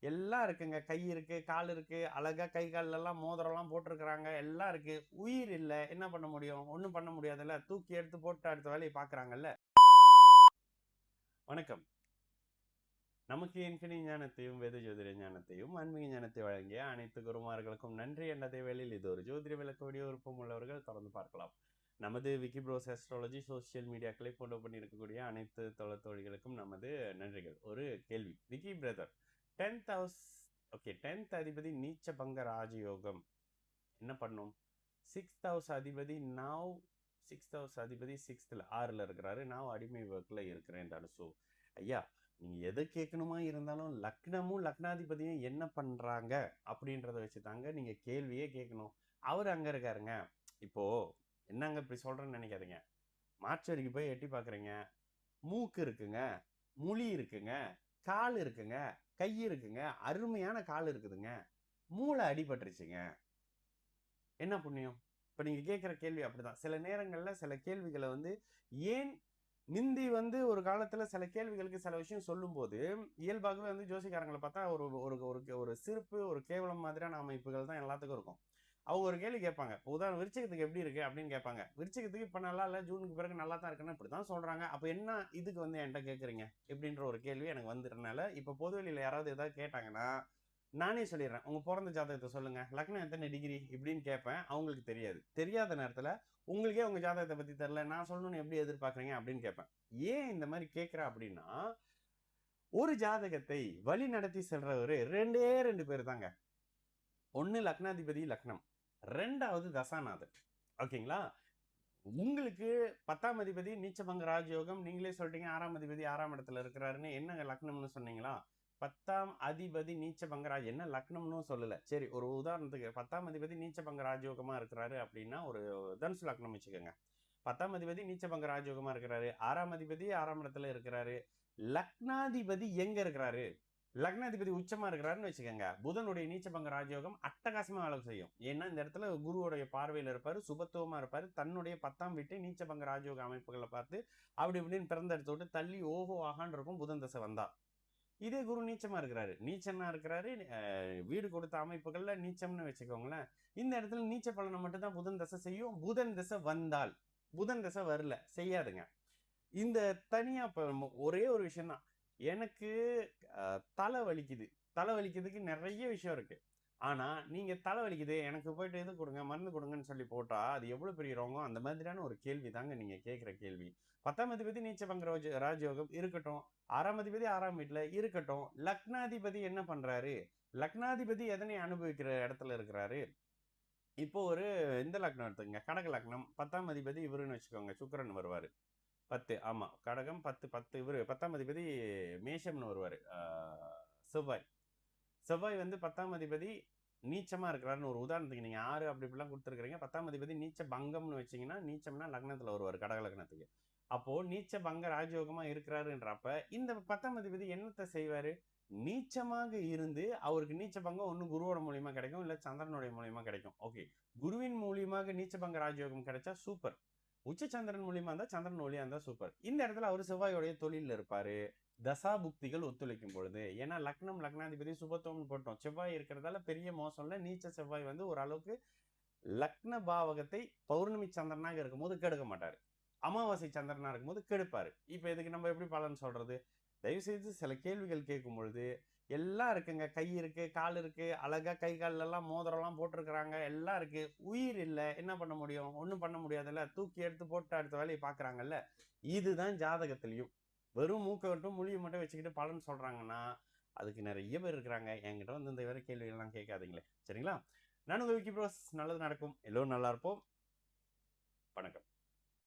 எல்லாம் இருக்குங்க. கை இருக்கு, கால் இருக்கு, அழகா கை கால்லலாம் மோதிரம்லாம் போட்டிருக்கிறாங்க. எல்லாம் இருக்கு. உயிர் இல்ல. என்ன பண்ண முடியும்? ஒண்ணும் பண்ண முடியாதுல்ல. தூக்கி எடுத்து போட்டு அடுத்த வேலைய பார்க்குறாங்கல்ல. வணக்கம். நமக்கு இன்ஃபினி ஞானத்தையும், வேத ஜோதிட ஞானத்தையும், ஆன்மீக ஞானத்தை வழங்கிய அனைத்து குருமார்களுக்கும் நன்றி என்ற வேளையில் இது ஒரு ஜோதிட விளக்க வீடியோ விருப்பம் உள்ளவர்கள் தொடர்ந்து பார்க்கலாம். நமது விக்கி ப்ரோஸ் அஸ்ட்ராலஜி சோசியல் மீடியாக்களை ஃபாலோ பண்ணி இருக்கக்கூடிய அனைத்து தோழிகளுக்கும் நமது நன்றிகள். ஒரு கேள்வி. Vicky brother, 10th house, okay, 10th அதிபதி நீச்ச பங்க ராஜயோகம் என்ன பண்ணும்? 6th ஹவுஸ் அதிபதி நாவ் 6th ஹவுஸ் அதிபதி 6th 6ல இருக்கிறாரு. நான் அடிமை ஒர்க்ல இருக்கிறேன். ஸோ ஐயா, நீங்க எதை கேட்கணுமா இருந்தாலும் லக்னமும் லக்னாதிபதியும் என்ன பண்றாங்க அப்படின்றத வச்சு தாங்க நீங்க கேள்வியே கேட்கணும். அவர் அங்க இருக்காருங்க. இப்போ என்னங்க இப்படி சொல்றேன்னு நினைக்காதீங்க. மார்ச்சரிக்கு போய் எட்டி பாக்குறீங்க. மூக்கு இருக்குங்க, முழி இருக்குங்க, கால் இருக்குங்க, கை இருக்குங்க, அருமையான கால் இருக்குதுங்க, மூளை அடிபட்டுருச்சுங்க. என்ன புண்ணியம்? இப்ப நீங்க கேட்கிற கேள்வி அப்படிதான். சில நேரங்கள்ல சில கேள்விகளை ஏன் மிந்தி ஒரு காலத்துல சில கேள்விகளுக்கு சில விஷயம் சொல்லும்போது இயல்பாகவே ஜோசிக்காரங்களை பார்த்தா ஒரு ஒரு ஒரு ஒரு சிறப்பு, ஒரு கேவலம் மாதிரியான அமைப்புகள் தான் எல்லாத்துக்கும் இருக்கும். அவங்க ஒரு கேள்வி கேட்பாங்க. உதாரணம், விருச்சிகத்துக்கு எப்படி இருக்கு அப்படின்னு கேட்பாங்க. விருச்சிகத்துக்கு இப்ப நல்லா இல்ல, ஜூனுக்கு பிறகு நல்லா தான் இருக்குன்னு இப்படிதான் சொல்றாங்க. அப்ப என்ன இதுக்கு என்கிட்ட கேட்குறீங்க இப்படின்ற ஒரு கேள்வி எனக்கு வந்துடுறதுனால இப்ப பொதுவெளியில யாராவது ஏதாவது கேட்டாங்கன்னா நானே சொல்லிடுறேன். உங்க பிறந்த ஜாதகத்தை சொல்லுங்க, லக்னம் எத்தனை டிகிரி இப்படின்னு கேட்பேன். அவங்களுக்கு தெரியாது. தெரியாத நேரத்துல உங்களுக்கே உங்க ஜாதகத்தை பத்தி தெரியல, நான் சொல்லணும்னு எப்படி எதிர்பார்க்குறீங்க அப்படின்னு கேட்பேன். ஏன் இந்த மாதிரி கேட்கிறேன் அப்படின்னா, ஒரு ஜாதகத்தை வழி நடத்தி செல்றவரு ரெண்டு பேர் தாங்க. ஒண்ணு லக்னாதிபதி லக்னம், ரெண்டாவது தசாநாதன். ஓகேங்களா? உங்களுக்கு 10ஆம் அதிபதி நீச்சபங்க ராஜயோகம், நீங்களே சொல்லிட்டீங்க. 6ஆம் அதிபதி 6ஆம் இடத்துல இருக்கிறாருன்னு. என்ன லக்னம்னு சொன்னீங்களா? 10ஆம் அதிபதி நீச்சபங்க ராஜ், என்ன லக்னம்னு சொல்லல. சரி, ஒரு உதாரணத்துக்கு 10ஆம் அதிபதி நீச்சபங்க ராஜயோகமா இருக்கிறாரு அப்படின்னா ஒரு தனுசு லக்னம் வச்சுக்கோங்க. 10ஆம் அதிபதி நீச்சபங்க ராஜயோகமா இருக்கிறாரு, 6ஆம் அதிபதி 6ஆம் இடத்துல இருக்கிறாரு. லக்னாதிபதி எங்க இருக்கிறாரு? லக்னாதிபதி உச்சமா இருக்கிறாருன்னு வச்சுக்கோங்க. புதனுடைய நீச்சபங்க ராஜயோகம் அட்டகாசமா வேலை செய்யும். ஏன்னா இந்த இடத்துல குருவுடைய பார்வையில இருப்பாரு, சுபத்துவமா இருப்பாரு. தன்னுடைய 10ஆம் வீட்டை நீச்சபங்க ராஜயோக அமைப்புகளை பார்த்து அப்படி இப்படின்னு பிறந்த இடத்த விட்டு தள்ளி ஓஹோ ஆகான் இருக்கும் புதன் தசை வந்தா. இதே குரு நீச்சமா இருக்கிறாரு, நீச்சமா இருக்கிறாரு, வீடு கொடுத்த அமைப்புகள்ல நீச்சம்னு வச்சுக்கோங்களேன். இந்த இடத்துல நீச்ச பலனை மட்டும் தான் புதன் தசை செய்யும். புதன் தசை வந்தால், புதன் தசை வரல செய்யாதுங்க. இந்த தனியா ஒரே ஒரு விஷயம் தான். எனக்கு தலை வலிக்குது. தலை வலிக்கிறதுக்கு நிறைய விஷயம் இருக்கு. ஆனா நீங்க தலை வலிக்குது, எனக்கு போயிட்டு இது கொடுங்க, மருந்து கொடுங்கன்னு சொல்லி போட்டா அது எவ்வளவு பெரிய ரோகம்? அந்த மாதிரியான ஒரு கேள்வி தாங்க நீங்க கேட்கிற கேள்வி. 10ஆம் அதிபதி நீச்சபங்க ராஜயோகம் இருக்கட்டும், 6ஆம் அதிபதி 6ஆம் வீட்டுல இருக்கட்டும். லக்னாதிபதி என்ன பண்றாரு? லக்னாதிபதி எதனை அனுபவிக்கிற இடத்துல இருக்கிறாரு? இப்போ ஒரு இந்த லக்னம் எடுத்துங்க, கடக லக்னம். 10ஆம் அதிபதி இவருன்னு வச்சுக்கோங்க, சுக்கிரன் வருவாரு. 10, ஆமா, கடகம் 10 இவரு 10ஆம் அதிபதி மேஷம்னு வருவாரு. செவ்வாய். செவ்வாய் 10ஆம் அதிபதி நீச்சமா இருக்கிறாருன்னு ஒரு உதாரணத்துக்கு நீங்க 6 அப்படி இப்படிலாம் கொடுத்துருக்கீங்க. 10ஆம் அதிபதி நீச்ச பங்கம்னு வச்சீங்கன்னா, நீச்சம்னா லக்னத்துல வருவாரு, கடக லக்னத்துக்கு. அப்போ நீச்ச பங்க ராஜயோகமா இருக்கிறாருன்றப்ப இந்த 10ஆம் அதிபதி என்னத்தை செய்வாரு? நீச்சமாக இருந்து அவருக்கு நீச்ச பங்கம் ஒண்ணு குருவோட மூலியமா கிடைக்கும், இல்ல சந்திரனுடைய மூலியமா கிடைக்கும். ஓகே, குருவின் மூலியமாக நீச்ச பங்க ராஜயோகம் கிடைச்சா சூப்பர். உச்ச சந்திரன் மூலியமா இருந்தா, சந்திரன் ஒளியா இருந்தா சூப்பர். இந்த இடத்துல அவர் செவ்வாயோடைய தொழில இருப்பாரு. தசா புக்திகள் ஒத்துழைக்கும் பொழுது. ஏன்னா லக்னம் லக்னாதிபதி சுபத்துவம்னு போட்டோம். செவ்வாய் இருக்கிறதால பெரிய மோசம் இல்லை. நீச்ச செவ்வாய் ஓரளவுக்கு லக்ன பாவகத்தை பௌர்ணமி சந்திரனாக இருக்கும்போது கெடுக்க மாட்டாரு, அமாவாசை சந்திரனா இருக்கும்போது கெடுப்பாரு. இப்ப இதுக்கு நம்ம எப்படி பலன் சொல்றது? தயவு செய்து சில கேள்விகள் கேட்கும் பொழுது எல்லாம் இருக்குங்க. கை இருக்கு, கால் இருக்கு, அழகா கை கால் எல்லாம் மோதிரம்லாம் போட்டிருக்கிறாங்க. எல்லாம் இருக்கு. உயிர் இல்லை. என்ன பண்ண முடியும்? ஒண்ணும் பண்ண முடியாதுல்ல. தூக்கி எடுத்து போட்டு அடுத்த வேலையை பாக்குறாங்கல்ல. இதுதான் ஜாதகத்திலையும். வெறும் மூக்கை மட்டும் மொழியை மட்டும் வச்சுக்கிட்டு பலன் சொல்றாங்கன்னா அதுக்கு நிறைய பேர் இருக்கிறாங்க. என்கிட்ட இந்த வேற கேள்விகள்லாம் கேட்காதீங்களே, சரிங்களா? நான் உங்க விக்கி ப்ரோஸ். நல்லது நடக்கும், எல்லோரும் நல்லா இருப்போம். வணக்கம்.